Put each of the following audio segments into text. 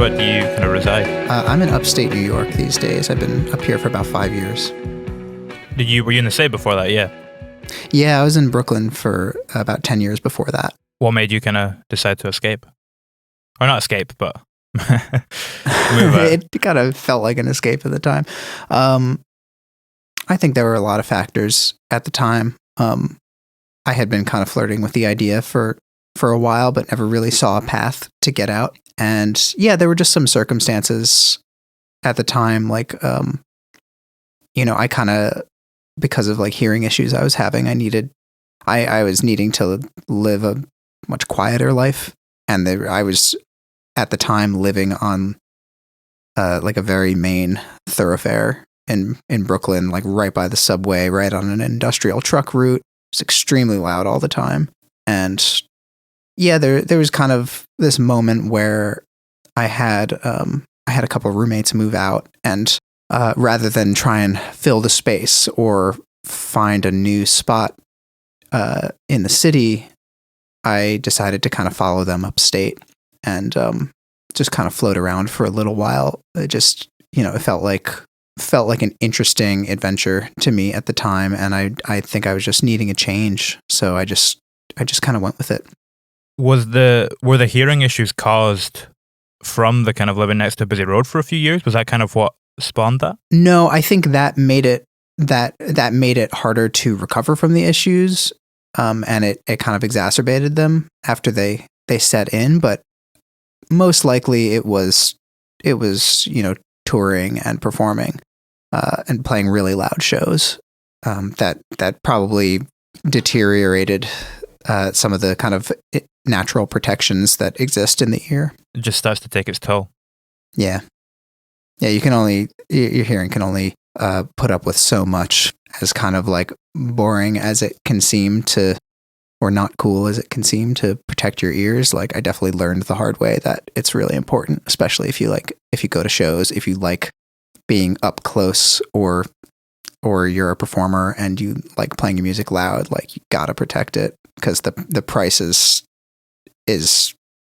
whereabouts do you kind of reside? I'm in upstate New York these days. I've been up here for about 5 years. Were you in the state before that? Yeah. Yeah, I was in Brooklyn for about 10 years before that. What made you kind of decide to escape? Or not escape, but move out? It kind of felt like an escape at the time. I think there were a lot of factors at the time. I had been kind of flirting with the idea for a while, but never really saw a path to get out. And yeah, there were just some circumstances at the time, like, I kind of, because of like hearing issues I was having, I was needing to live a much quieter life. And I was at the time living on like a very main thoroughfare in Brooklyn, like right by the subway, right on an industrial truck route. It's extremely loud all the time. And yeah, there was kind of this moment where I had a couple of roommates move out, and rather than try and fill the space or find a new spot in the city, I decided to kind of follow them upstate and just kind of float around for a little while. It just, it felt like an interesting adventure to me at the time, and I think I was just needing a change, so I just kind of went with it. Were the hearing issues caused from the kind of living next to a busy road for a few years? Was that kind of what spawned that? No, I think that made it harder to recover from the issues, and it kind of exacerbated them after they set in. But most likely it was touring and performing and playing really loud shows that probably deteriorated some of the kind of natural protections that exist in the ear. It just starts to take its toll. Yeah. Yeah, your hearing can only put up with so much, as kind of like boring as it can seem to, or not cool as it can seem to protect your ears. Like, I definitely learned the hard way that it's really important, especially if you go to shows, if you like being up close, or you're a performer and you like playing your music loud, like you gotta protect it, because the price is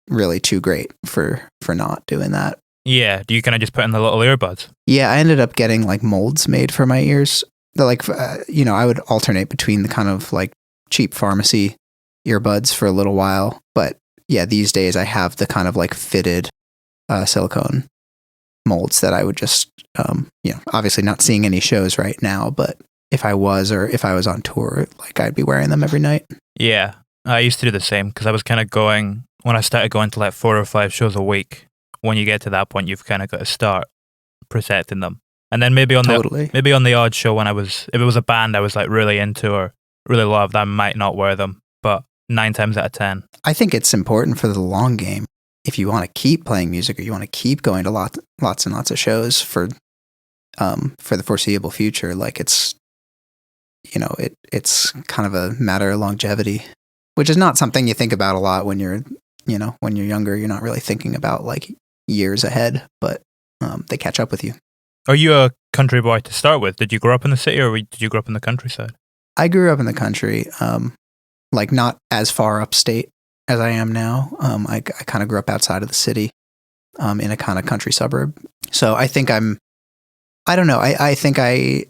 really too great for not doing that. Yeah. Do you kind of just put in the little earbuds? Yeah, I ended up getting like molds made for my ears. They're like, I would alternate between the kind of like cheap pharmacy earbuds for a little while. But yeah, these days I have the kind of like fitted silicone molds that I would just, obviously not seeing any shows right now, but if I was on tour, like I'd be wearing them every night. Yeah. I used to do the same, because I was kind of when I started going to like 4 or 5 shows a week, when you get to that point, you've kind of got to start protecting them. And then maybe on the odd show, if it was a band I was like really into or really loved, I might not wear them. But 9 times out of 10, I think it's important for the long game. If you want to keep playing music, or you want to keep going to lots and lots of shows for the foreseeable future, like it's kind of a matter of longevity, which is not something you think about a lot when you're younger. You're not really thinking about like years ahead, but they catch up with you. Are you a country boy to start with? Did you grow up in the city, or did you grow up in the countryside? I grew up in the country, like not as far upstate as I am now. I kind of grew up outside of the city, in a kind of country suburb. So I think I think I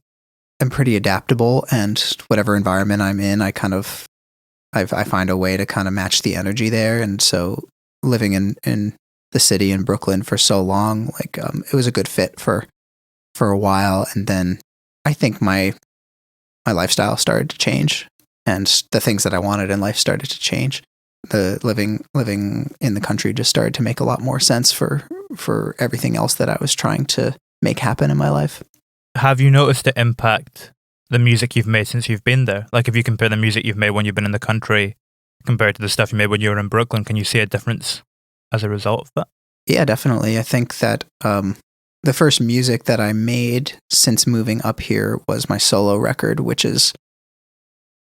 am pretty adaptable, and whatever environment I'm in, I find a way to kind of match the energy there. And so living in the city in Brooklyn for so long, like it was a good fit for a while. And then I think my lifestyle started to change, and the things that I wanted in life started to change. The living in the country just started to make a lot more sense for everything else that I was trying to make happen in my life. Have you noticed the impact the music you've made since you've been there? Like, if you compare the music you've made when you've been in the country compared to the stuff you made when you were in Brooklyn, can you see a difference as a result of that? Yeah, definitely. I think that the first music that I made since moving up here was my solo record, which is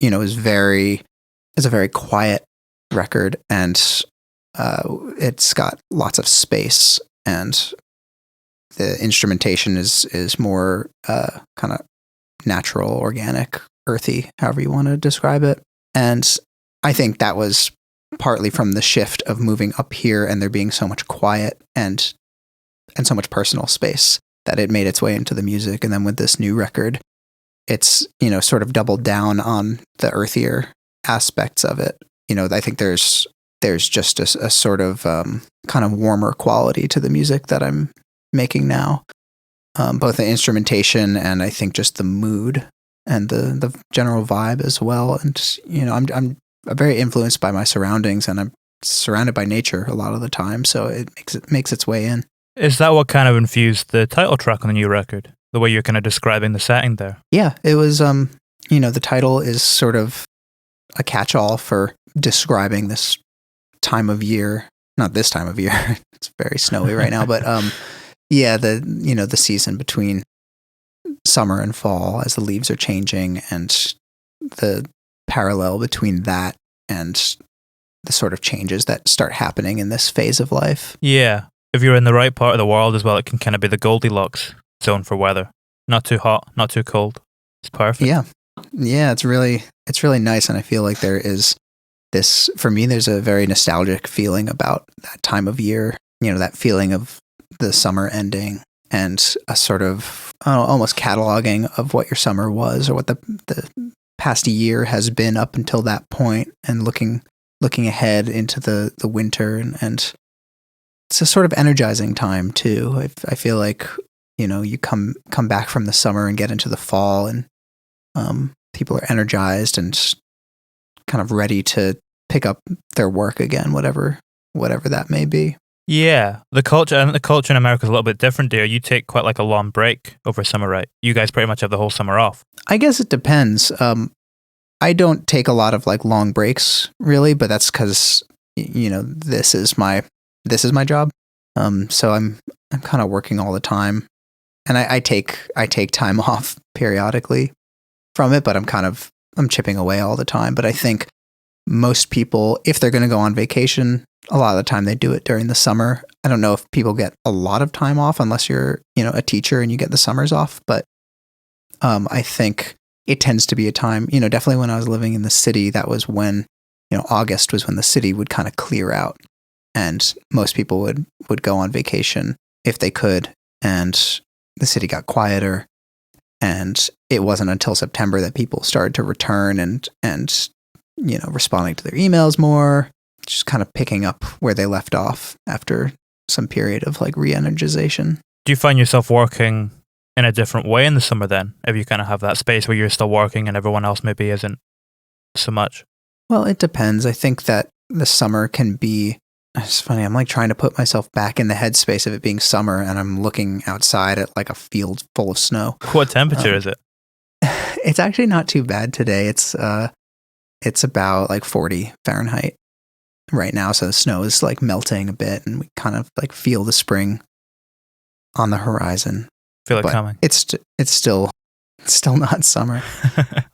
a very quiet record, and it's got lots of space, and the instrumentation is more kind of natural, organic, earthy, however you want to describe it. And I think that was partly from the shift of moving up here and there being so much quiet and so much personal space that it made its way into the music. And then with this new record, it's, sort of doubled down on the earthier aspects of it. I think there's just a sort of kind of warmer quality to the music that I'm making now, both the instrumentation and I think just the mood and the general vibe as well. And I'm very influenced by my surroundings, and I'm surrounded by nature a lot of the time, so it makes its way in. Is that what kind of infused the title track on the new record? The way you're kind of describing the setting there? Yeah, it was. The title is sort of a catch-all for describing this time of year. Not this time of year. It's very snowy right now, but the season between summer and fall as the leaves are changing, and the parallel between that and the sort of changes that start happening in this phase of life. Yeah. If you're in the right part of the world as well, it can kind of be the Goldilocks zone for weather. Not too hot, not too cold. It's perfect. Yeah. Yeah, it's really nice. And I feel like there is this, for me, there's a very nostalgic feeling about that time of year, that feeling of the summer ending, and a sort of almost cataloging of what your summer was, or what the past year has been up until that point, and looking ahead into the winter, and it's a sort of energizing time too. I feel like, you come back from the summer and get into the fall, and people are energized and kind of ready to pick up their work again, whatever that may be. Yeah, the culture in America is a little bit different there. You take quite like a long break over summer, right? You guys pretty much have the whole summer off. I guess it depends. I don't take a lot of like long breaks really, but that's because this is my job. So I'm kind of working all the time, and I take time off periodically from it, but I'm chipping away all the time. But I think most people, if they're going to go on vacation, a lot of the time they do it during the summer. I don't know if people get a lot of time off unless you're, a teacher and you get the summers off. But I think it tends to be a time, definitely when I was living in the city, that was when, August was when the city would kind of clear out, and most people would go on vacation if they could. And the city got quieter, and it wasn't until September that people started to return and responding to their emails more, just kind of picking up where they left off after some period of like re-energization. Do you find yourself working in a different way in the summer then, if you kind of have that space where you're still working and everyone else maybe isn't so much? Well, it depends. I think that the summer can be, it's funny, I'm like trying to put myself back in the headspace of it being summer, and I'm looking outside at like a field full of snow. What temperature is it? It's actually not too bad today. It's about like 40 Fahrenheit right now. So the snow is like melting a bit, and we kind of like feel the spring on the horizon. Feel it coming. It's still not summer.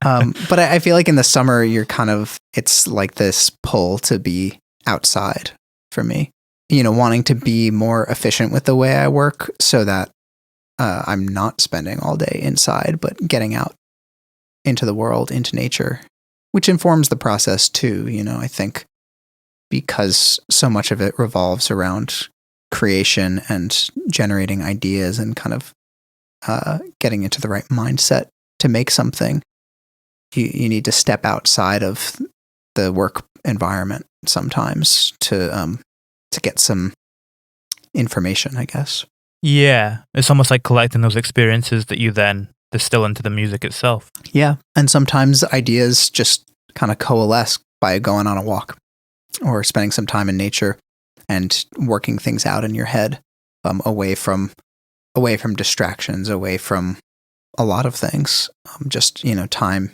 But I feel like in the summer, it's like this pull to be outside for me, wanting to be more efficient with the way I work, so that I'm not spending all day inside, but getting out into the world, into nature, which informs the process too. I think because so much of it revolves around creation and generating ideas and kind of getting into the right mindset to make something, you need to step outside of the work environment sometimes to get some information, I guess. Yeah, it's almost like collecting those experiences that you then distill into the music itself. Yeah, and sometimes ideas just kind of coalesce by going on a walk or spending some time in nature and working things out in your head, away from distractions, away from a lot of things. Just time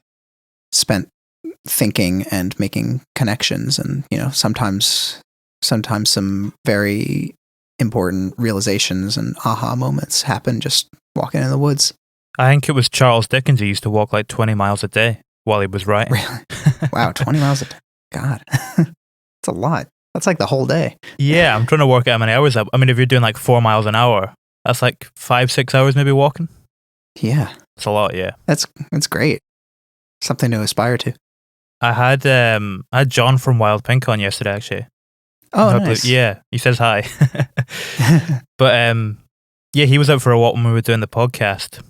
spent thinking and making connections, and sometimes some very important realizations and aha moments happen just walking in the woods. I think it was Charles Dickens who used to walk like 20 miles a day while he was writing. Really? Wow, 20 miles a day. God, that's a lot. That's like the whole day. Yeah, I'm trying to work out how many hours up. I mean, if you're doing like 4 miles an hour, that's like 5-6 hours maybe walking. Yeah. It's a lot, yeah. That's great. Something to aspire to. I had John from Wild Pink on yesterday, actually. Oh, nice. Yeah, he says hi. But Yeah, he was out for a walk when we were doing the podcast,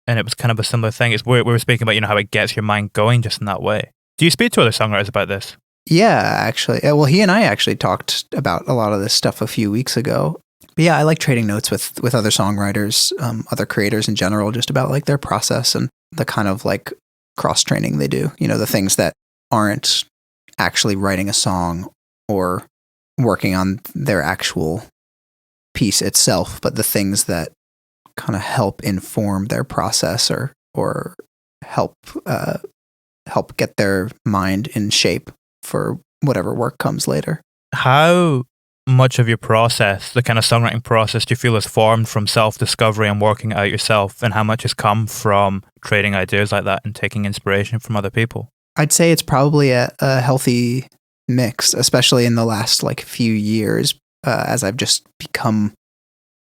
and it was kind of a similar thing. It's we were speaking about, how it gets your mind going just in that way. Do you speak to other songwriters about this? Yeah, actually. Well, he and I actually talked about a lot of this stuff a few weeks ago. But yeah, I like trading notes with other songwriters, other creators in general, just about like their process and the kind of like cross training they do. The things that aren't actually writing a song or working on their actual piece itself, but the things that kind of help inform their process or help get their mind in shape for whatever work comes later. How much of your process, the kind of songwriting process, do you feel is formed from self-discovery and working it out yourself, and how much has come from trading ideas like that and taking inspiration from other people? I'd say it's probably a healthy mix, especially in the last few years, as I've just become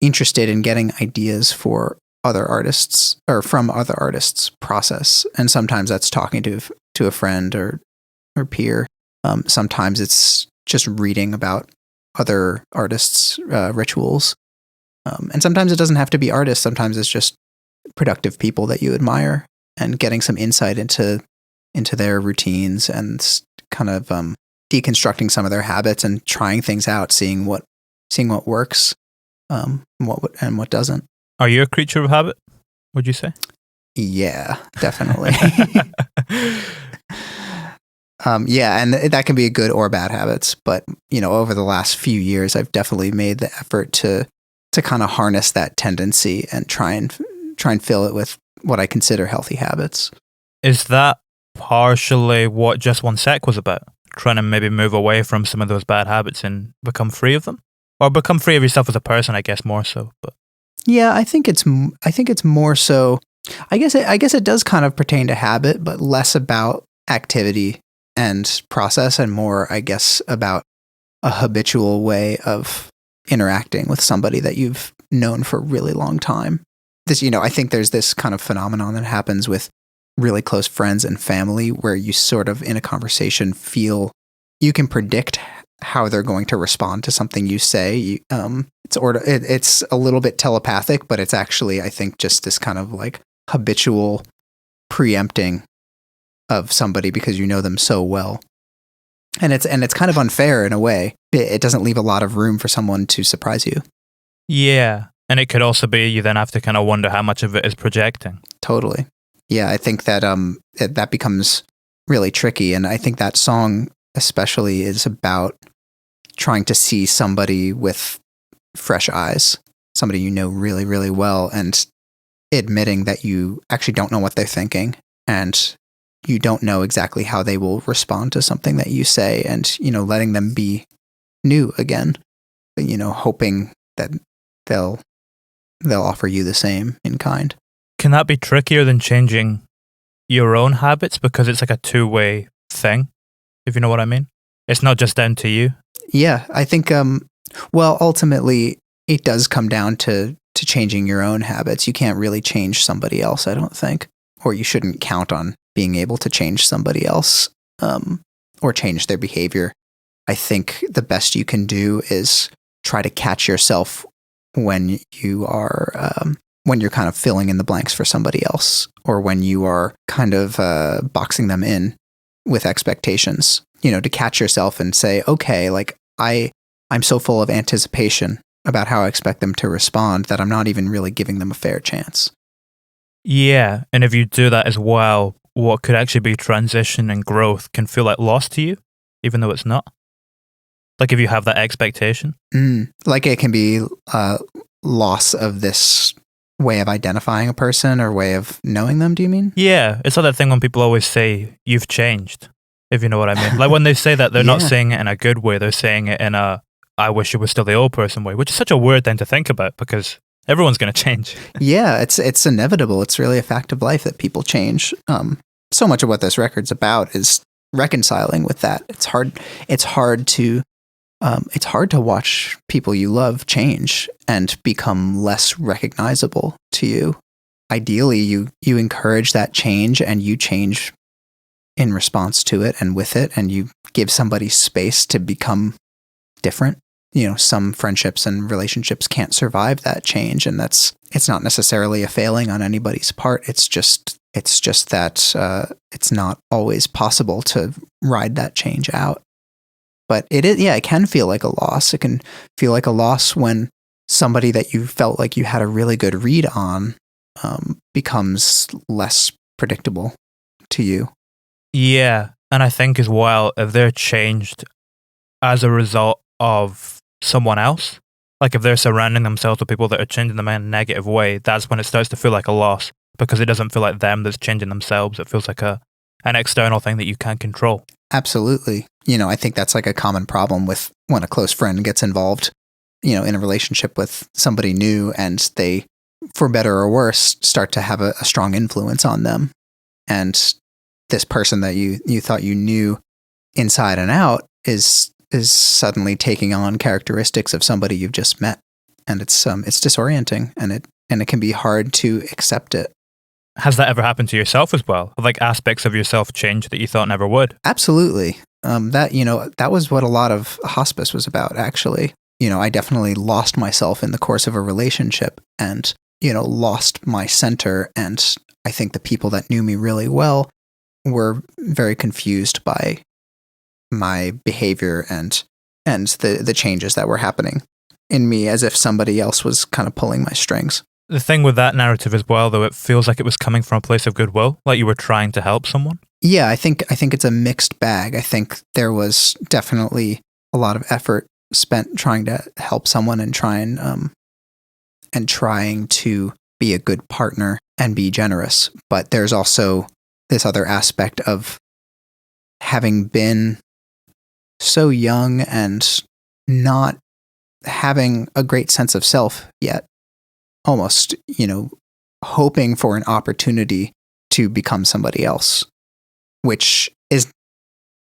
interested in getting ideas for other artists or from other artists' process. And sometimes that's talking to a friend or peer. Sometimes it's just reading about other artists' rituals. And sometimes it doesn't have to be artists. Sometimes it's just productive people that you admire and getting some insight into their routines and kind of deconstructing some of their habits and trying things out, seeing what works, and what doesn't. Are you a creature of habit, would you say? Yeah, definitely. Yeah, and that can be good or bad habits. But, over the last few years, I've definitely made the effort to kind of harness that tendency and try and fill it with what I consider healthy habits. Is that partially what Just One Sec was about? Trying to maybe move away from some of those bad habits and become free of them? Or become free of yourself as a person, I guess, more so. But yeah, I think it's more so. I guess it does kind of pertain to habit, but less about activity and process, and more, I guess, about a habitual way of interacting with somebody that you've known for a really long time. This, I think there's this kind of phenomenon that happens with really close friends and family, where you sort of in a conversation feel you can predict how they're going to respond to something you say. It's a little bit telepathic, but it's actually, I think, just this kind of habitual preempting of somebody because you know them so well. And it's kind of unfair in a way. It doesn't leave a lot of room for someone to surprise you. Yeah. And it could also be you then have to kind of wonder how much of it is projecting. Totally. Yeah, I think that that becomes really tricky. And I think that song especially is about trying to see somebody with fresh eyes, somebody you know really, really well, and admitting that you actually don't know what they're thinking and you don't know exactly how they will respond to something that you say, and, letting them be new again, hoping that they'll offer you the same in kind. Can that be trickier than changing your own habits, because it's like a two-way thing, if you know what I mean? It's not just down to you. Yeah, I think, ultimately, it does come down to changing your own habits. You can't really change somebody else, I don't think, or you shouldn't count on being able to change somebody else, or change their behavior. I think the best you can do is try to catch yourself when you are, when you're kind of filling in the blanks for somebody else, or when you are kind of boxing them in with expectations, to catch yourself and say, okay, I'm so full of anticipation about how I expect them to respond that I'm not even really giving them a fair chance. Yeah, and if you do that as well, what could actually be transition and growth can feel like loss to you, even though it's not. Like if you have that expectation. Like it can be loss of this way of identifying a person or way of knowing them, do you mean? Yeah, it's like that thing when people always say, you've changed, if you know what I mean. Like when they say that, they're not saying it in a good way, they're saying it in a, I wish it was still the old person way, which is such a weird thing to think about because everyone's going to change. Yeah, it's inevitable. It's really a fact of life that people change. So much of what this record's about is reconciling with that. It's hard to watch people you love change and become less recognizable to you. Ideally, you encourage that change and you change in response to it and with it, and you give somebody space to become different. some friendships and relationships can't survive that change. And it's not necessarily a failing on anybody's part. It's just that it's not always possible to ride that change out. But it can feel like a loss. It can feel like a loss when somebody that you felt like you had a really good read on becomes less predictable to you. Yeah. And I think as well, if they're changed as a result of someone else, like if they're surrounding themselves with people that are changing them in a negative way, that's when it starts to feel like a loss, because it doesn't feel like them that's changing themselves. It feels like an external thing that you can't control. Absolutely. I think that's like a common problem with when a close friend gets involved, in a relationship with somebody new, and they, for better or worse, start to have a strong influence on them. And this person that you thought you knew inside and out is suddenly taking on characteristics of somebody you've just met. And it's disorienting, and it can be hard to accept it. Has that ever happened to yourself as well? Like aspects of yourself change that you thought never would? Absolutely. That was what a lot of hospice was about, actually. I definitely lost myself in the course of a relationship and, lost my center. And I think the people that knew me really well were very confused by my behavior and the changes that were happening in me, as if somebody else was kind of pulling my strings. The thing with that narrative as well, though, it feels like it was coming from a place of goodwill, like you were trying to help someone. Yeah, I think it's a mixed bag. I think there was definitely a lot of effort spent trying to help someone and trying to be a good partner and be generous. But there's also this other aspect of having been so young and not having a great sense of self yet, almost, hoping for an opportunity to become somebody else, which is,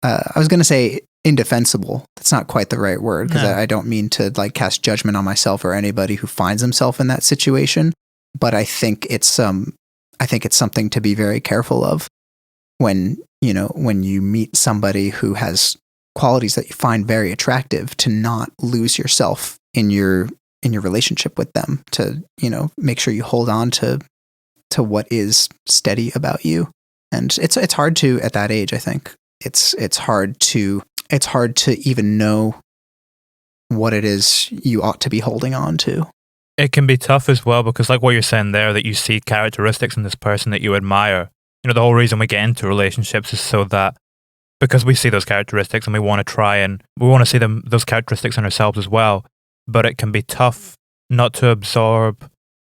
I was going to say indefensible. That's not quite the right word, because I don't mean to like cast judgment on myself or anybody who finds himself in that situation. But I think it's something to be very careful of when you meet somebody who has qualities that you find very attractive, to not lose yourself in your relationship with them, to, make sure you hold on to what is steady about you. And it's hard to, at that age, I think it's hard to even know what it is you ought to be holding on to. It can be tough as well, because like what you're saying there, that you see characteristics in this person that you admire. The whole reason we get into relationships is so that, because we see those characteristics and we want to see those characteristics in ourselves as well. But it can be tough not to absorb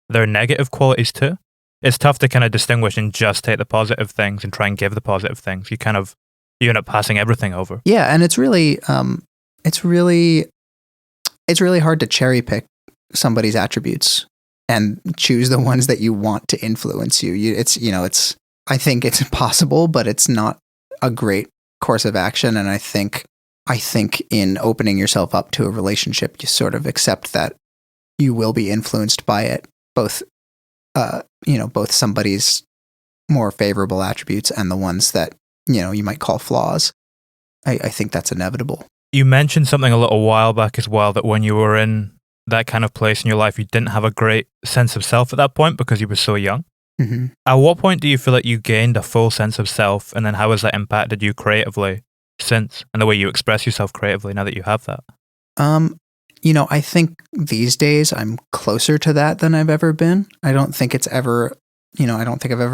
their negative qualities too. It's tough to kind of distinguish and just take the positive things and try and give the positive things. You end up passing everything over. Yeah, and it's really hard to cherry pick somebody's attributes and choose the ones that you want to influence you. I think it's possible, but it's not a great course of action. And I think in opening yourself up to a relationship, you sort of accept that you will be influenced by it, both somebody's more favorable attributes and the ones that, you might call flaws. I think that's inevitable. You mentioned something a little while back as well, that when you were in that kind of place in your life, you didn't have a great sense of self at that point because you were so young. Mm-hmm. At what point do you feel like you gained a full sense of self, and then how has that impacted you creatively since, and the way you express yourself creatively now that you have that? I think these days I'm closer to that than I've ever been. I don't think I've ever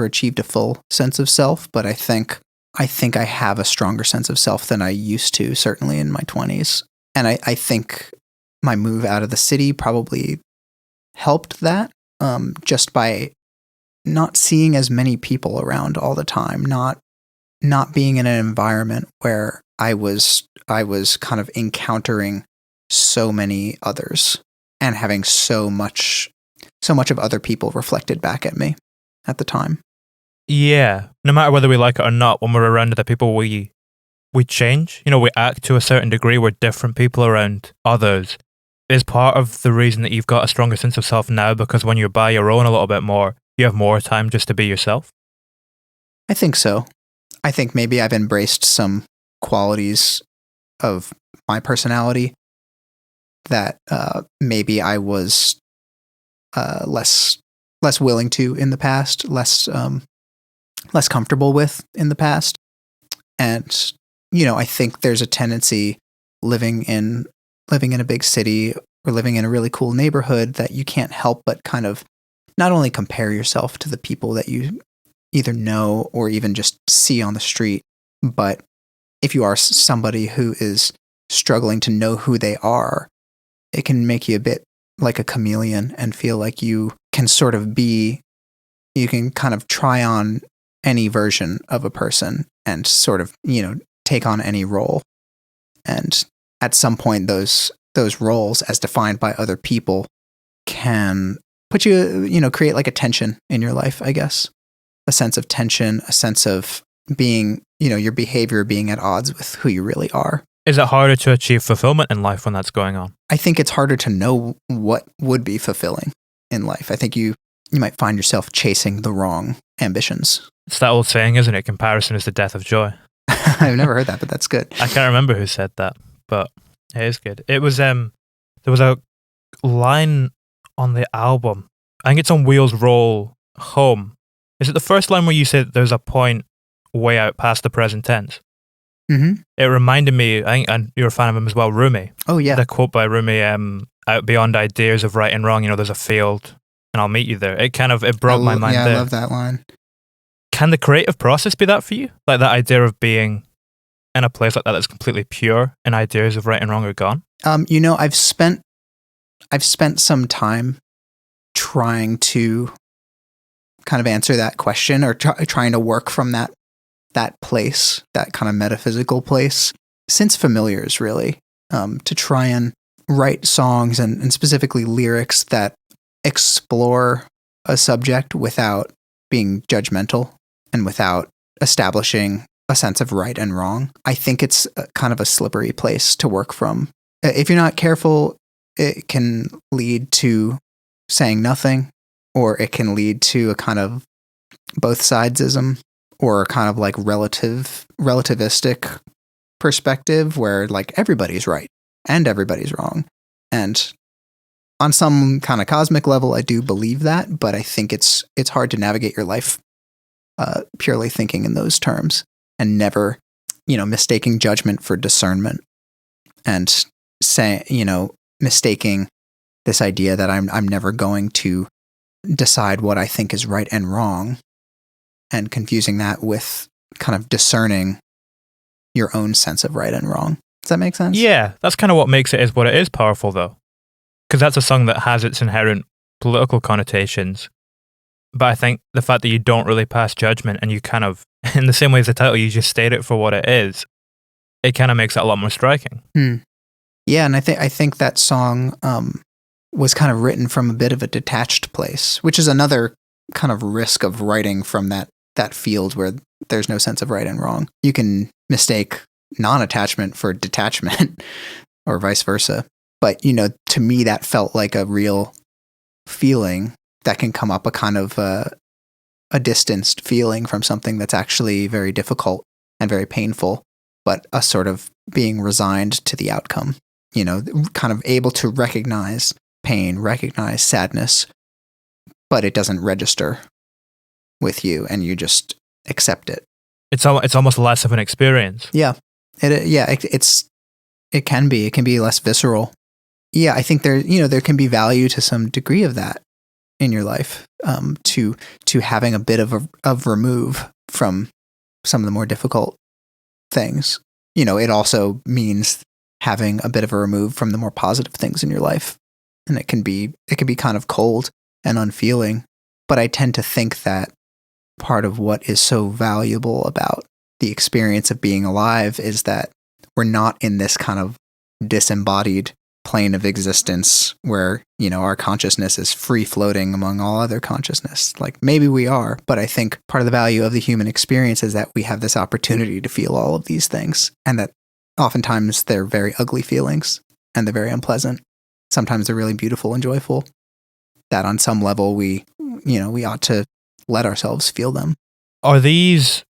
achieved a full sense of self, but I think I have a stronger sense of self than I used to, certainly in my 20s. And I think my move out of the city probably helped that, just by not seeing as many people around all the time, not being in an environment where I was kind of encountering so many others and having so much of other people reflected back at me at the time. Yeah, no matter whether we like it or not, when we're around other people, we change. We act to a certain degree. We're different people around others. Is part of the reason that you've got a stronger sense of self now, because when you're by your own a little bit more, you have more time just to be yourself? I think so. I think maybe I've embraced some qualities of my personality that maybe I was less willing to in the past, less comfortable with in the past. And, I think there's a tendency living in a big city or living in a really cool neighborhood that you can't help but kind of not only compare yourself to the people that you either know or even just see on the street, but if you are somebody who is struggling to know who they are, it can make you a bit like a chameleon and feel like you can sort of you can kind of try on any version of a person and sort of, take on any role. And at some point, those roles, as defined by other people, can put you, create like a tension in your life, I guess. A sense of tension, a sense of being, your behavior being at odds with who you really are. Is it harder to achieve fulfillment in life when that's going on? I think it's harder to know what would be fulfilling in life. I think you might find yourself chasing the wrong ambitions. It's that old saying, isn't it? Comparison is the death of joy. I've never heard that, but that's good. I can't remember who said that, but it is good. It was there was a line on the album. I think it's on Wheels Roll Home. Is it the first line where you said there's a point way out past the present tense? Mm-hmm. It reminded me, I think, and you're a fan of him as well, Rumi. Oh, yeah. The quote by Rumi, out beyond ideas of right and wrong, there's a field and I'll meet you there. It broke my mind there. I love that line. Can the creative process be that for you? Like that idea of being in a place like that that's completely pure and ideas of right and wrong are gone? I've spent some time trying to kind of answer that question or trying to work from that place, that kind of metaphysical place, since Familiars, really, to try and write songs and specifically lyrics that explore a subject without being judgmental and without establishing a sense of right and wrong. I think it's kind of a slippery place to work from. If you're not careful, it can lead to saying nothing, or it can lead to a kind of both sidesism, or a kind of like relativistic perspective where like everybody's right and everybody's wrong. And on some kind of cosmic level, I do believe that, but I think it's hard to navigate your life purely thinking in those terms and never, mistaking judgment for discernment and mistaking this idea that I'm never going to decide what I think is right and wrong, and confusing that with kind of discerning your own sense of right and wrong. Does that make sense? Yeah, that's kind of what makes it is what it is powerful, though. Because that's a song that has its inherent political connotations. But I think the fact that you don't really pass judgment and you kind of, in the same way as the title, you just state it for what it is, it kind of makes it a lot more striking. Yeah, and I think that song was kind of written from a bit of a detached place, which is another kind of risk of writing from that field where there's no sense of right and wrong. You can mistake non-attachment for detachment or vice versa. But, to me, that felt like a real feeling that can come up, a kind of a distanced feeling from something that's actually very difficult and very painful, but a sort of being resigned to the outcome, kind of able to recognize pain, recognize sadness, but it doesn't register with you and you just accept it. It's almost less of an experience. Yeah. It can be less visceral. Yeah, I think there can be value to some degree of that in your life, to having a bit of remove from some of the more difficult things. It also means having a bit of a remove from the more positive things in your life, and it can be kind of cold and unfeeling. But I tend to think that part of what is so valuable about the experience of being alive is that we're not in this kind of disembodied plane of existence where, our consciousness is free floating among all other consciousness. Like maybe we are, but I think part of the value of the human experience is that we have this opportunity to feel all of these things, and that oftentimes they're very ugly feelings and they're very unpleasant. Sometimes they're really beautiful and joyful, that on some level we ought to let ourselves feel them. Are these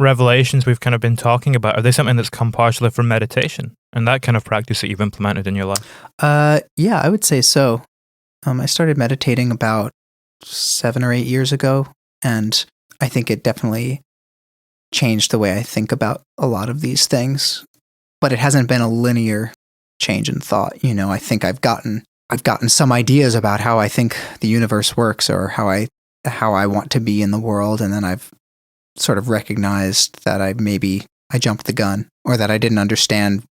revelations we've kind of been talking about, are they something that's come partially from meditation and that kind of practice that you've implemented in your life? Yeah, I would say so. I started meditating about 7 or 8 years ago, and I think it definitely changed the way I think about a lot of these things. But it hasn't been a linear change in thought. You know, I think I've gotten some ideas about how I think the universe works or how I want to be in the world, and then I've sort of recognized that I jumped the gun, or that I didn't understand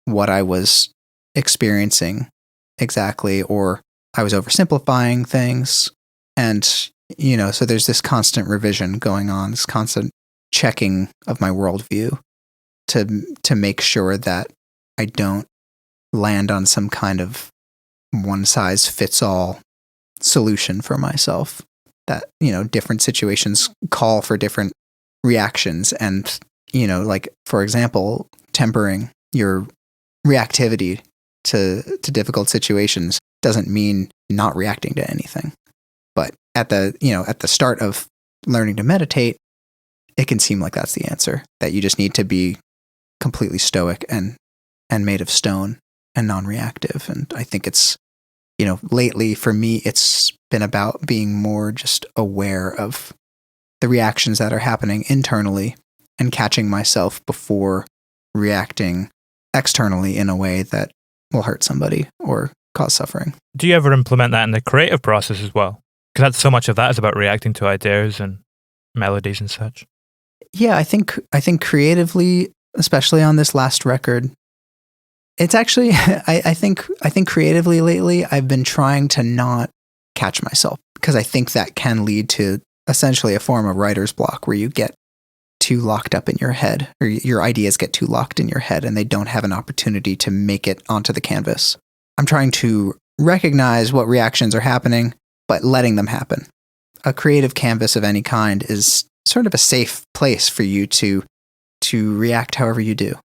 what I was experiencing exactly, or I was oversimplifying things. And, you know, so there's this constant revision going on, this constant checking of my worldview to make sure that I don't land on some kind of one-size-fits-all solution for myself. That, you know, different situations call for different reactions. And, you know, like, for example, tempering your reactivity to difficult situations doesn't mean not reacting to anything. But at the start of learning to meditate, it can seem like that's the answer, that you just need to be completely stoic and made of stone and non-reactive. And I think it's, you know, lately for me, it's been about being more just aware of the reactions that are happening internally and catching myself before reacting externally in a way that will hurt somebody or cause suffering. Do you ever implement that in the creative process as well? Because that's so much of that is about reacting to ideas and melodies and such. Yeah, I think creatively, especially on this last record, it's actually I think creatively lately I've been trying to not catch myself, because I think that can lead to essentially a form of writer's block, where you get too locked up in your head, or your ideas get too locked in your head and they don't have an opportunity to make it onto the canvas. I'm trying to recognize what reactions are happening, but letting them happen. A creative canvas of any kind is sort of a safe place for you to react however you do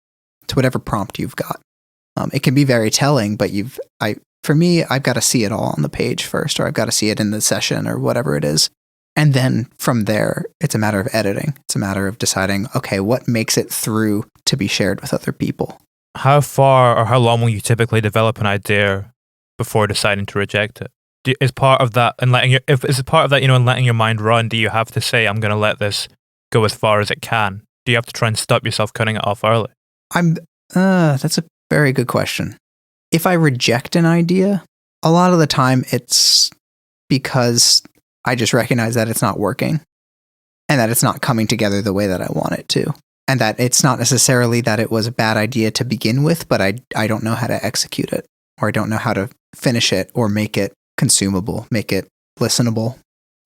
to whatever prompt you've got. It can be very telling, but for me, I've got to see it all on the page first, or I've got to see it in the session or whatever it is. And then from there, it's a matter of editing. It's a matter of deciding, okay, what makes it through to be shared with other people? How far or how long will you typically develop an idea before deciding to reject it? Is part of that, and letting and letting your mind run, do you have to say, I'm going to let this go as far as it can? Do you have to try and stop yourself cutting it off early? That's a very good question. If I reject an idea, a lot of the time it's because I just recognize that it's not working and that it's not coming together the way that I want it to. And that it's not necessarily that it was a bad idea to begin with, but I don't know how to execute it, or I don't know how to finish it or make it consumable, make it listenable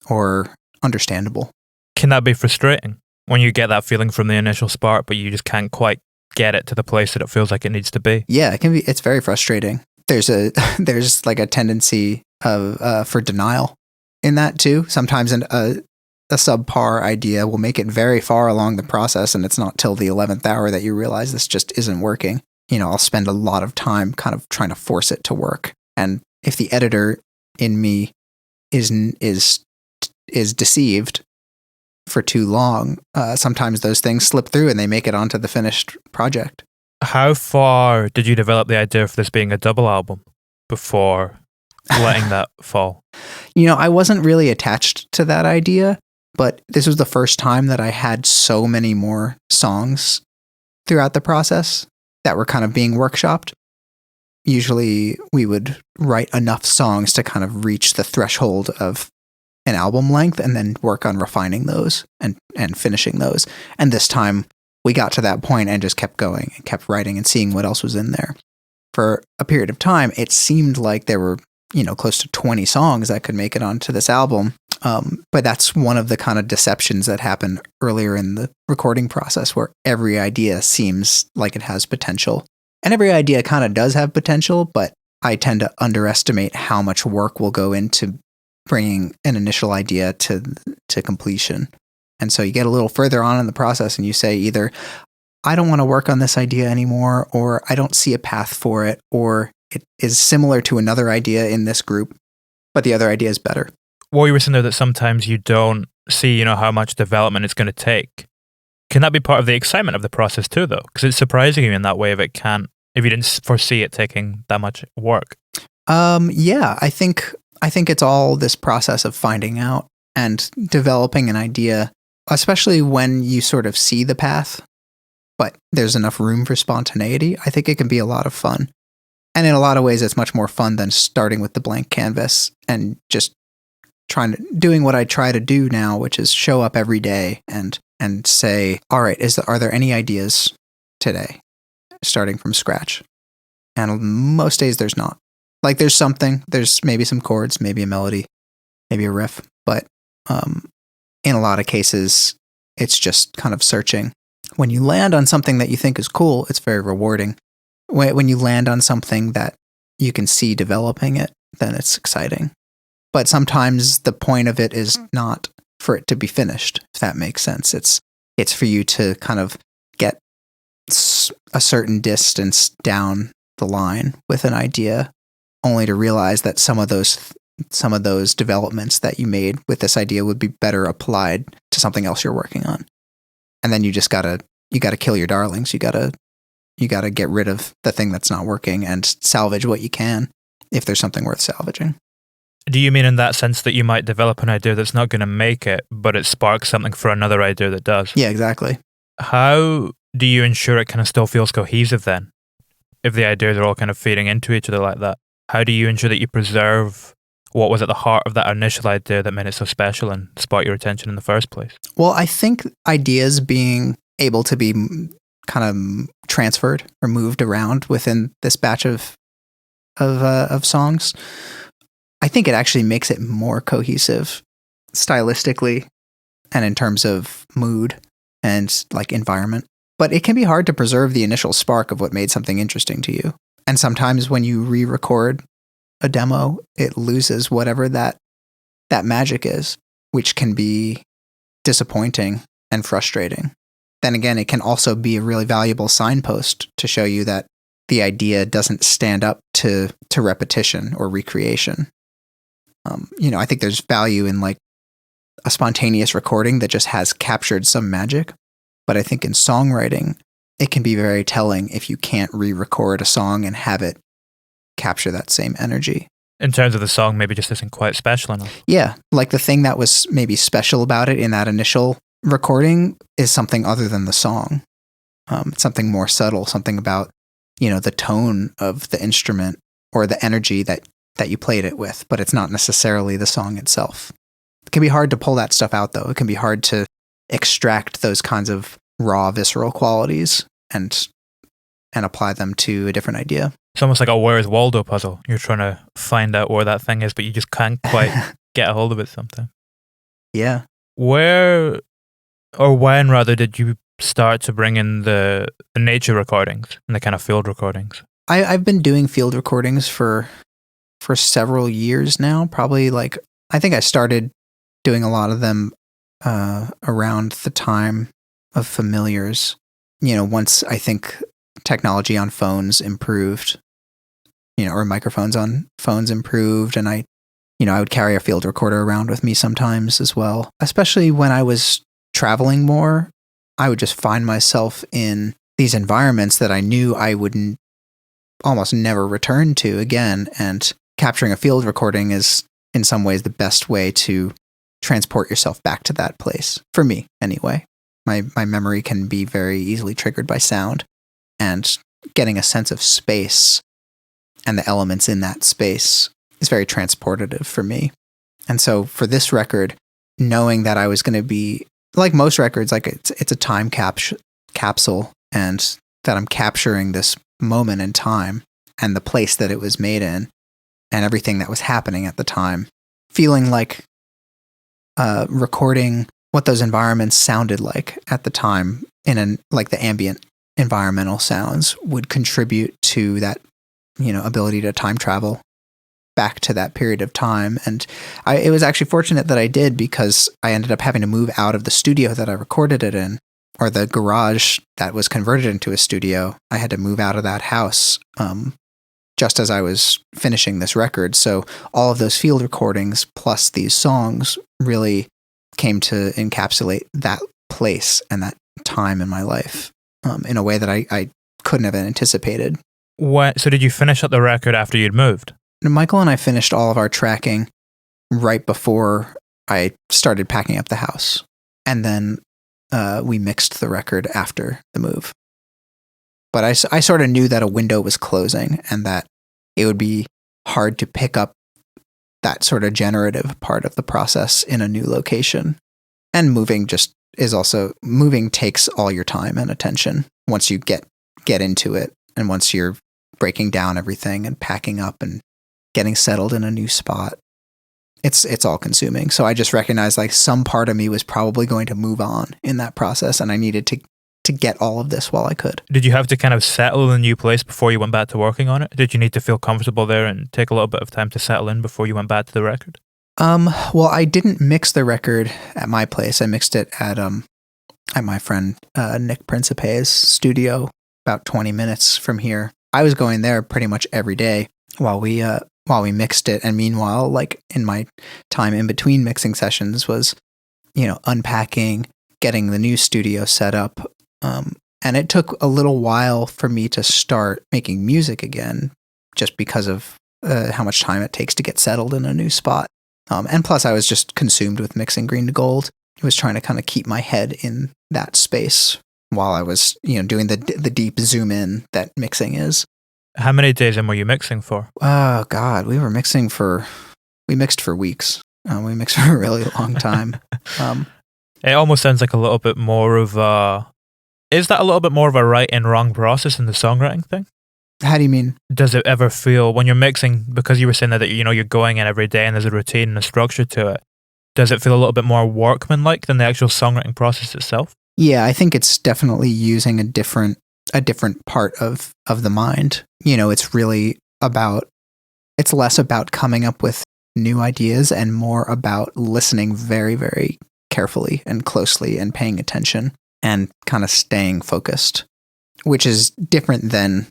or understandable. Can that be frustrating when you get that feeling from the initial spark, but you just can't quite get it to the place that it feels like it needs to be? Yeah, it can be. It's very frustrating. There's like a tendency for denial in that too. Sometimes a subpar idea will make it very far along the process, and it's not till the 11th hour that you realize this just isn't working. You know, I'll spend a lot of time kind of trying to force it to work. And if the editor in me is deceived for too long, sometimes those things slip through and they make it onto the finished project. How far did you develop the idea for this being a double album before letting that fall? You know, I wasn't really attached to that idea, but this was the first time that I had so many more songs throughout the process that were kind of being workshopped. Usually we would write enough songs to kind of reach the threshold of an album length and then work on refining those and finishing those. And this time we got to that point and just kept going and kept writing and seeing what else was in there. For a period of time, it seemed like there were, you know, close to 20 songs that could make it onto this album. But that's one of the kind of deceptions that happen earlier in the recording process, where every idea seems like it has potential. And every idea kind of does have potential, but I tend to underestimate how much work will go into bringing an initial idea to completion. And so you get a little further on in the process and you say either, I don't want to work on this idea anymore, or I don't see a path for it, or it is similar to another idea in this group, but the other idea is better. Well, you were saying there that sometimes you don't see, you know, how much development it's going to take. Can that be part of the excitement of the process too, though? Because it's surprising you in that way if you didn't foresee it taking that much work. Yeah, I think it's all this process of finding out and developing an idea, especially when you sort of see the path, but there's enough room for spontaneity. I think it can be a lot of fun. And in a lot of ways, it's much more fun than starting with the blank canvas and just doing what I try to do now, which is show up every day and say, all right, are there any ideas today, starting from scratch? And most days there's not. Like there's something, there's maybe some chords, maybe a melody, maybe a riff, but in a lot of cases, it's just kind of searching. When you land on something that you think is cool, it's very rewarding. When you land on something that you can see developing it, then it's exciting. But sometimes the point of it is not for it to be finished, if that makes sense. It's for you to kind of get a certain distance down the line with an idea, only to realize that some of those developments that you made with this idea would be better applied to something else you're working on. And then you gotta kill your darlings. You gotta get rid of the thing that's not working and salvage what you can if there's something worth salvaging. Do you mean in that sense that you might develop an idea that's not going to make it, but it sparks something for another idea that does? Yeah, exactly. How do you ensure it kind of still feels cohesive then? If the ideas are all kind of feeding into each other like that, how do you ensure that you preserve what was at the heart of that initial idea that made it so special and sparked your attention in the first place? Well, I think ideas being able to be kind of transferred or moved around within this batch of songs, I think it actually makes it more cohesive stylistically and in terms of mood and like environment. But it can be hard to preserve the initial spark of what made something interesting to you. And sometimes when you re-record a demo, it loses whatever that magic is, which can be disappointing and frustrating. Then again, it can also be a really valuable signpost to show you that the idea doesn't stand up to repetition or recreation. I think there's value in like a spontaneous recording that just has captured some magic. But I think in songwriting, it can be very telling if you can't re-record a song and have it capture that same energy. In terms of the song, maybe just isn't quite special enough. Yeah, like the thing that was maybe special about it in that initial recording is something other than the song. Something more subtle, something about, the tone of the instrument or the energy that you played it with, but it's not necessarily the song itself. It can be hard to pull that stuff out, though. It can be hard to extract those kinds of raw, visceral qualities and apply them to a different idea. It's almost like a Where's Waldo puzzle. You're trying to find out where that thing is, but you just can't quite get a hold of it sometimes. Yeah. Where, or when rather, did you start to bring in the nature recordings and the kind of field recordings? I've been doing field recordings for several years now. Probably I think I started doing a lot of them around the time of Familiars. Once I think technology on phones improved, or microphones on phones improved, and I would carry a field recorder around with me sometimes as well. Especially when I was traveling more, I would just find myself in these environments that I knew I would almost never return to again, and capturing a field recording is in some ways the best way to transport yourself back to that place. For me, anyway. My memory can be very easily triggered by sound, and getting a sense of space and the elements in that space is very transportative for me. And so for this record, knowing that I was going to be, like most records, like it's a time capsule, and that I'm capturing this moment in time and the place that it was made in and everything that was happening at the time, feeling like recording what those environments sounded like at the time like the ambient environmental sounds would contribute to that, ability to time travel back to that period of time. And it was actually fortunate that I did, because I ended up having to move out of the studio that I recorded it in, or the garage that was converted into a studio. I had to move out of that house just as I was finishing this record. So all of those field recordings plus these songs really came to encapsulate that place and time in my life in a way that I couldn't have anticipated. So did you finish up the record after you'd moved? Michael and I finished all of our tracking right before I started packing up the house. And then we mixed the record after the move. But I sort of knew that a window was closing and that it would be hard to pick up that sort of generative part of the process in a new location. And moving takes all your time and attention once you get into it, and once you're breaking down everything and packing up and getting settled in a new spot. It's all consuming. So I just recognized like some part of me was probably going to move on in that process, and I needed to get all of this while I could. Did you have to kind of settle in a new place before you went back to working on it? Did you need to feel comfortable there and take a little bit of time to settle in before you went back to the record? Well, I didn't mix the record at my place. I mixed it at my friend Nick Principe's studio, about 20 minutes from here. I was going there pretty much every day while we mixed it, and meanwhile, like in my time in between mixing sessions was, unpacking, getting the new studio set up, and it took a little while for me to start making music again, just because of how much time it takes to get settled in a new spot. And plus, I was just consumed with mixing Green to Gold. I was trying to kind of keep my head in that space while I was, doing the deep zoom in that mixing is. How many days in were you mixing for? Oh God, we mixed for weeks. We mixed for a really long time. It almost sounds like a little bit more of is that a little bit more of a right and wrong process in the songwriting thing? How do you mean? Does it ever feel, when you're mixing, because you were saying that you're going in every day and there's a routine and a structure to it, does it feel a little bit more workmanlike than the actual songwriting process itself? Yeah, I think it's definitely using a different part of the mind. It's really it's less about coming up with new ideas and more about listening very, very carefully and closely and paying attention and kind of staying focused, which is different than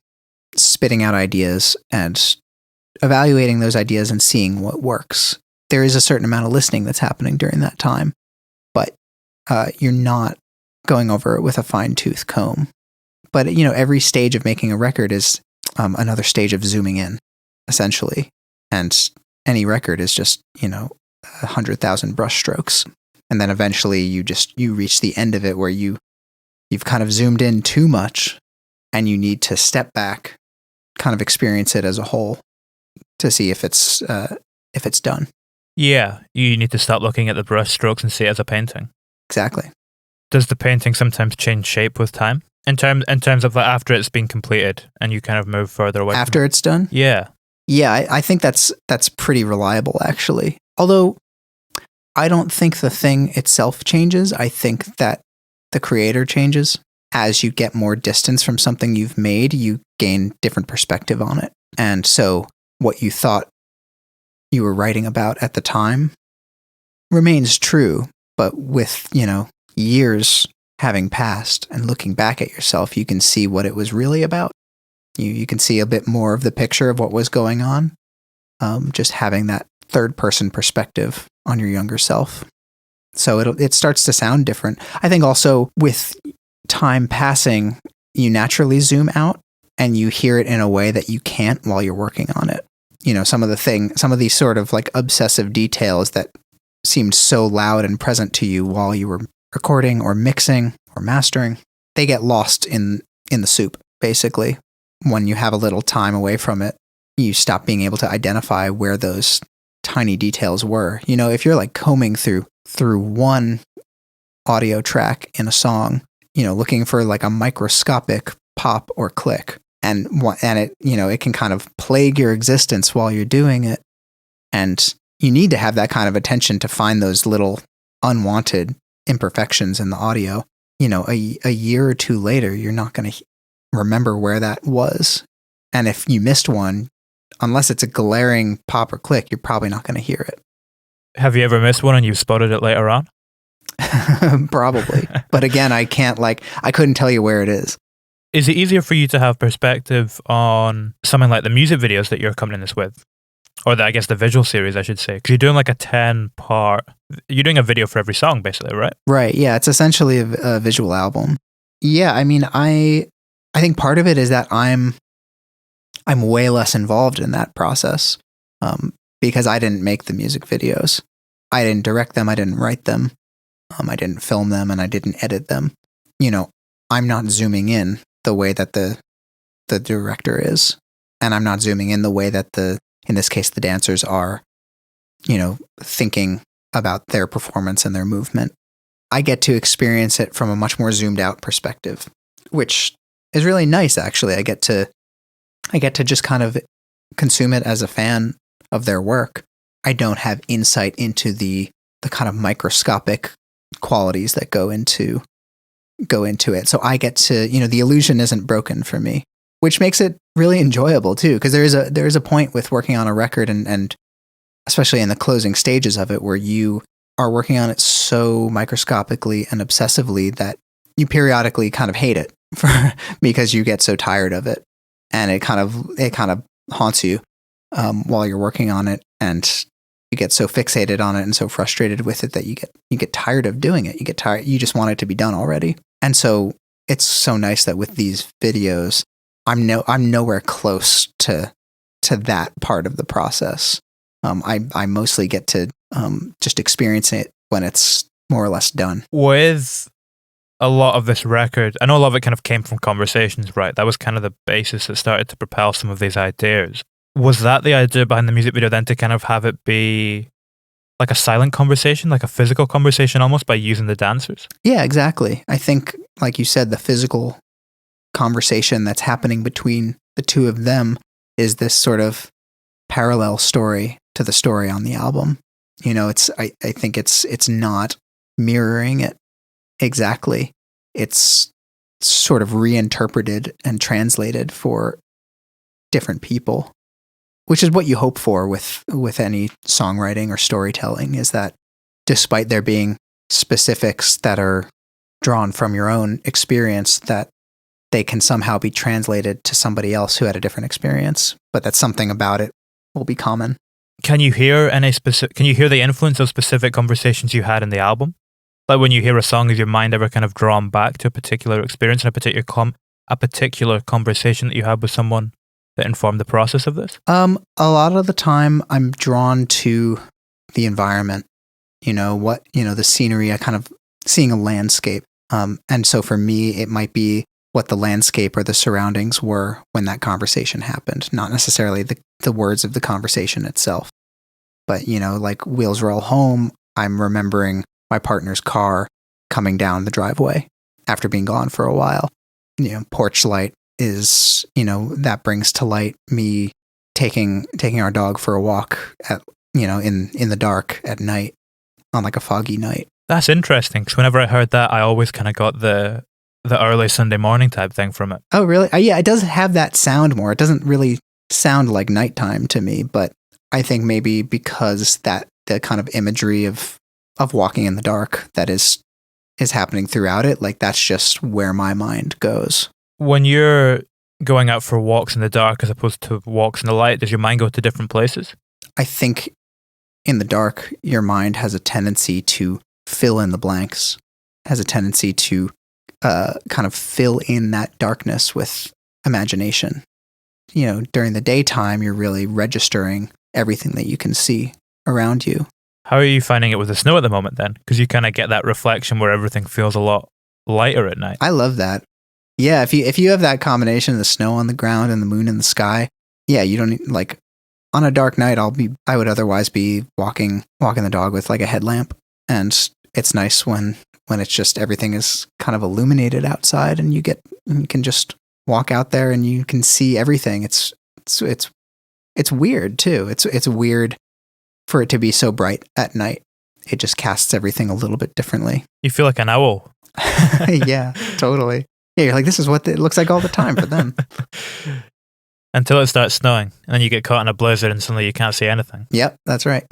spitting out ideas and evaluating those ideas and seeing what works. There is a certain amount of listening that's happening during that time, but you're not going over it with a fine-tooth comb. But, every stage of making a record is another stage of zooming in, essentially. And any record is just, 100,000 brush strokes. And then eventually you reach the end of it where you've kind of zoomed in too much and you need to step back, kind of experience it as a whole to see if it's done. Yeah, you need to start looking at the brush strokes and see it as a painting. Exactly. Does the painting sometimes change shape with time? In terms of after it's been completed and you kind of move further away after it's done? Yeah. Yeah, I think that's pretty reliable, actually. Although I don't think the thing itself changes. I think that the creator changes. As you get more distance from something you've made, you gain different perspective on it. And so what you thought you were writing about at the time remains true, but with, years having passed and looking back at yourself, you can see what it was really about. You can see a bit more of the picture of what was going on, just having that third-person perspective on your younger self. So it starts to sound different. I think also with time passing, you naturally zoom out and you hear it in a way that you can't while you're working on it. Some of these sort of like obsessive details that seemed so loud and present to you while you were recording or mixing or mastering, they get lost in the soup, basically. When you have a little time away from it, you stop being able to identify where those tiny details were. If you're like combing through one audio track in a song, looking for like a microscopic pop or click, and it, it can kind of plague your existence while you're doing it. And you need to have that kind of attention to find those little unwanted imperfections in the audio. A year or two later, you're not going to remember where that was. And if you missed one, unless it's a glaring pop or click, you're probably not going to hear it. Have you ever missed one and you've spotted it later on? Probably. But again, I couldn't tell you where it is. Is it easier for you to have perspective on something like the music videos that you're accompanying this with? Or I guess the visual series, I should say. Because you're doing like a 10-part... You're doing a video for every song, basically, right? Right, yeah. It's essentially a visual album. Yeah, I mean, I think part of it is that I'm way less involved in that process because I didn't make the music videos. I didn't direct them. I didn't write them. I didn't film them, and I didn't edit them. I'm not zooming in the way that the director is, and I'm not zooming in the way that in this case, the dancers are, thinking about their performance and their movement. I get to experience it from a much more zoomed out perspective, which is really nice, actually. I get to just kind of consume it as a fan of their work. I don't have insight into the kind of microscopic qualities that go into it. So I get to, the illusion isn't broken for me, which makes it really enjoyable too. Because there is a point with working on a record and especially in the closing stages of it where you are working on it so microscopically and obsessively that you periodically kind of hate it because you get so tired of it. And it kind of haunts you while you're working on it, and you get so fixated on it and so frustrated with it that you get tired of doing it. You get tired. You just want it to be done already. And so it's so nice that with these videos, I'm nowhere close to that part of the process. I mostly get to just experience it when it's more or less done. With a lot of this record, I know a lot of it kind of came from conversations, right? That was kind of the basis that started to propel some of these ideas. Was that the idea behind the music video then, to kind of have it be like a silent conversation, like a physical conversation almost, by using the dancers? Yeah, exactly. I think, like you said, the physical conversation that's happening between the two of them is this sort of parallel story to the story on the album. I think it's not mirroring it exactly. It's sort of reinterpreted and translated for different people, which is what you hope for with any songwriting or storytelling, is that despite there being specifics that are drawn from your own experience, that they can somehow be translated to somebody else who had a different experience, but that something about it will be common. Can you hear the influence of specific conversations you had in the album? Like when you hear a song, is your mind ever kind of drawn back to a particular experience and a particular conversation that you had with someone that informed the process of this? A lot of the time I'm drawn to the environment, the scenery, I kind of seeing a landscape. And so for me, it might be what the landscape or the surroundings were when that conversation happened, not necessarily the words of the conversation itself. But, like Wheels Roll Home, I'm remembering my partner's car coming down the driveway after being gone for a while. Porch Light is, that brings to light me taking our dog for a walk at, in the dark at night on like a foggy night. That's interesting, because whenever I heard that, I always kind of got the early Sunday morning type thing from it. Oh, really? Yeah, it does have that sound more. It doesn't really sound like nighttime to me, but I think maybe because the kind of imagery of walking in the dark that is happening throughout it, like that's just where my mind goes. When you're going out for walks in the dark as opposed to walks in the light, does your mind go to different places? I think in the dark, your mind has a tendency to fill in the blanks, has a tendency to kind of fill in that darkness with imagination. During the daytime, you're really registering everything that you can see around you. How are you finding it with the snow at the moment then? Because you kind of get that reflection where everything feels a lot lighter at night. I love that. Yeah, if you have that combination of the snow on the ground and the moon in the sky, yeah, you don't need, like on a dark night, I would otherwise be walking the dog with like a headlamp, and it's nice when it's just everything is kind of illuminated outside, and you can just walk out there and you can see everything. It's weird too. It's weird for it to be so bright at night. It just casts everything a little bit differently. You feel like an owl. Yeah, totally. Yeah, you're like, this is what it looks like all the time for them. Until it starts snowing, and then you get caught in a blizzard and suddenly you can't see anything. Yep, that's right.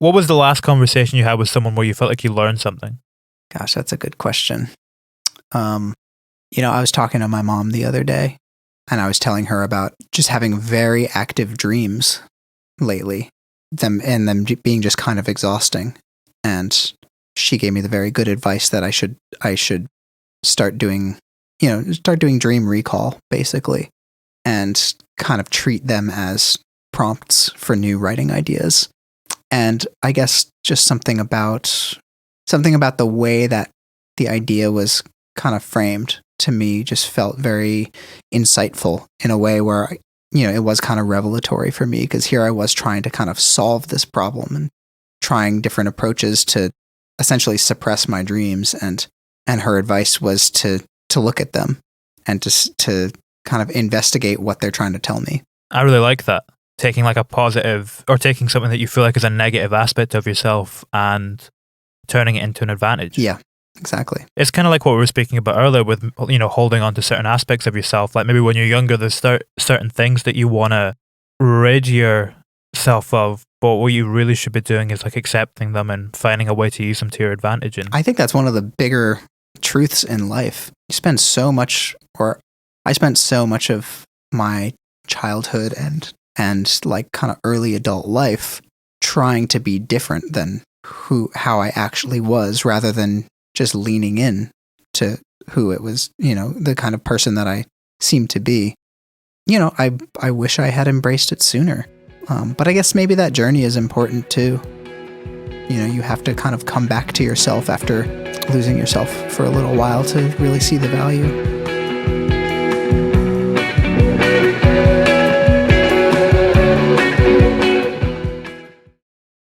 What was the last conversation you had with someone where you felt like you learned something? Gosh, that's a good question. I was talking to my mom the other day, And I was telling her about just having very active dreams lately, them being just kind of exhausting. And she gave me the very good advice that I should start doing dream recall, basically, and kind of treat them as prompts for new writing ideas. And I guess just something about the way that the idea was kind of framed to me just felt very insightful in a way where, it was kind of revelatory for me, because here I was trying to kind of solve this problem and trying different approaches to essentially suppress my dreams. And her advice was to look at them and to kind of investigate what they're trying to tell me. I really like that. Taking like a positive, or taking something that you feel like is a negative aspect of yourself and turning it into an advantage. Yeah, exactly. It's kind of like what we were speaking about earlier with, holding on to certain aspects of yourself. Like maybe when you're younger, there's certain things that you want to rid yourself of, but what you really should be doing is like accepting them and finding a way to use them to your advantage. And I think that's one of the bigger truths in life. I spent so much of my childhood and like kind of early adult life trying to be different than how I actually was, rather than just leaning in to who it was, the kind of person that I seemed to be. I wish I had embraced it sooner. But I guess maybe that journey is important too. You have to kind of come back to yourself after losing yourself for a little while to really see the value.